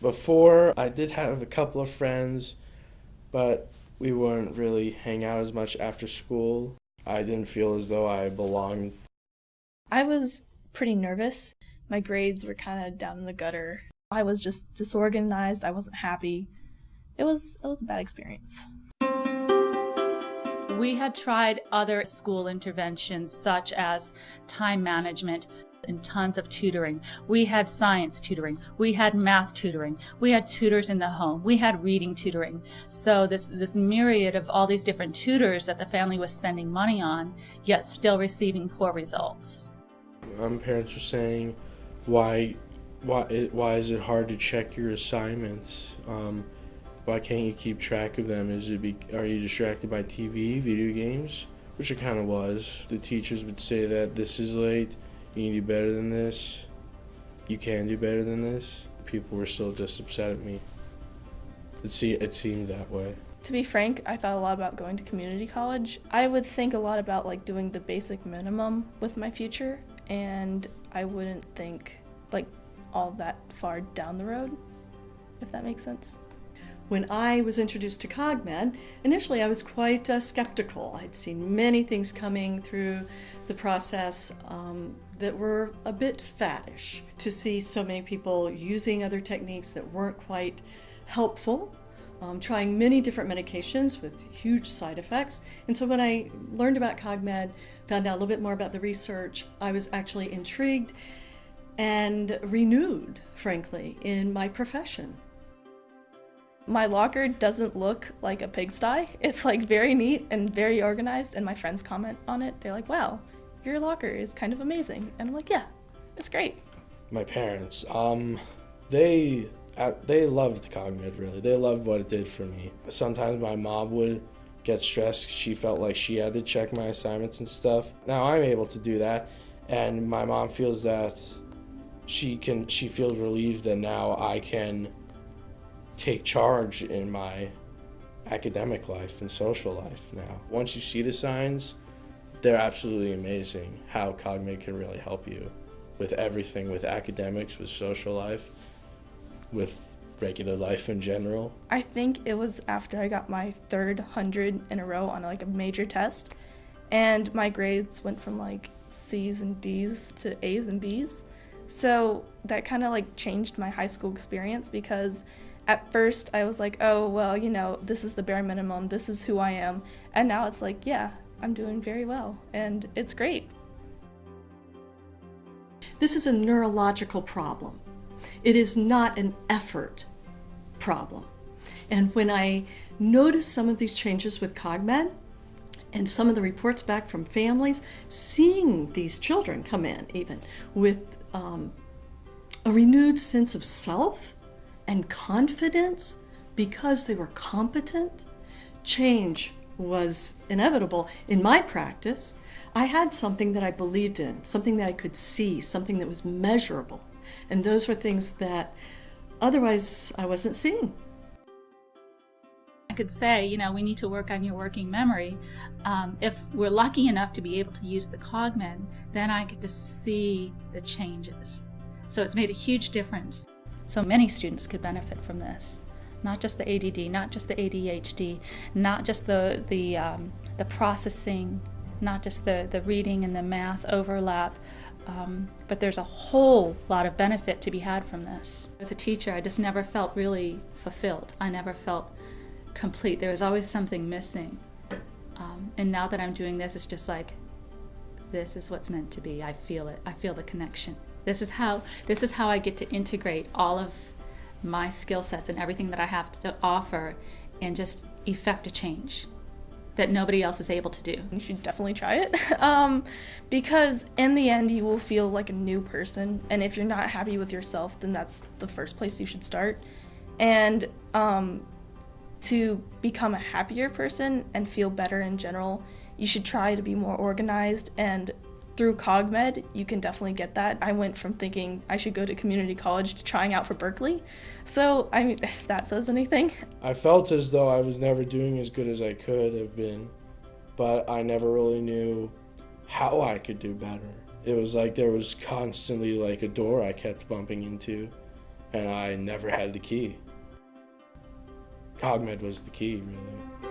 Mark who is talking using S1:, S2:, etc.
S1: Before, I did have a couple of friends, but we wouldn't really hang out as much after school. I didn't feel as though I belonged.
S2: I was pretty nervous. My grades were kind of down in the gutter. I was just disorganized. I wasn't happy. It was a bad experience.
S3: We had tried other school interventions such as time management and tons of tutoring. We had science tutoring, we had math tutoring, we had tutors in the home, we had reading tutoring. So this myriad of all these different tutors that the family was spending money on, yet still receiving poor results.
S1: Parents were saying, why, why is it hard to check your assignments? Why can't you keep track of them? Are you distracted by TV, video games? Which it kind of was. The teachers would say that this is late, you can do better than this, you can do better than this. People were still just upset at me. It seemed that way.
S2: To be frank, I thought a lot about going to community college. I would think a lot about like doing the basic minimum with my future, and I wouldn't think like all that far down the road, if that makes sense.
S4: When I was introduced to Cogmed, initially I was quite skeptical. I'd seen many things coming through the process that were a bit faddish. To see so many people using other techniques that weren't quite helpful, trying many different medications with huge side effects. And so when I learned about Cogmed, found out a little bit more about the research, I was actually intrigued and renewed, frankly, in my profession.
S2: My locker doesn't look like a pigsty. It's like very neat and very organized, and my friends comment on it. They're like, wow, your locker is kind of amazing. And I'm like, yeah, it's great.
S1: My parents, they loved Cogmed, really. They loved what it did for me. Sometimes my mom would get stressed. She felt like she had to check my assignments and stuff. Now I'm able to do that, and my mom feels that she feels relieved that now I can take charge in my academic life and social life now. Once you see the signs, they're absolutely amazing how Cogmed can really help you with everything, with academics, with social life, with regular life in general.
S2: I think it was after I got my third 100 in a row on like a major test, and my grades went from like C's and D's to A's and B's. So that kind of like changed my high school experience, because at first I was like, oh, well, this is the bare minimum, this is who I am. And now it's like, yeah, I'm doing very well, and it's great.
S4: This is a neurological problem. It is not an effort problem. And when I noticed some of these changes with Cogmed and some of the reports back from families, seeing these children come in even with a renewed sense of self and confidence because they were competent, change was inevitable. In my practice, I had something that I believed in, something that I could see, something that was measurable. And those were things that otherwise I wasn't seeing.
S3: I could say, we need to work on your working memory. If we're lucky enough to be able to use the Cogmed, then I could just see the changes. So it's made a huge difference. So many students could benefit from this. Not just the ADD, not just the ADHD, not just the processing, not just the reading and the math overlap, but there's a whole lot of benefit to be had from this. As a teacher, I just never felt really fulfilled. I never felt complete. There was always something missing. And now that I'm doing this, it's just like, this is what's meant to be. I feel it. I feel the connection. This is how I get to integrate all of my skill sets and everything that I have to offer and just effect a change that nobody else is able to do.
S2: You should definitely try it, because in the end you will feel like a new person, and if you're not happy with yourself, then that's the first place you should start. And to become a happier person and feel better in general, you should try to be more organized, and through Cogmed, you can definitely get that. I went from thinking I should go to community college to trying out for Berkeley. So, I mean, if that says anything.
S1: I felt as though I was never doing as good as I could have been, but I never really knew how I could do better. It was like there was constantly like a door I kept bumping into, and I never had the key. Cogmed was the key, really.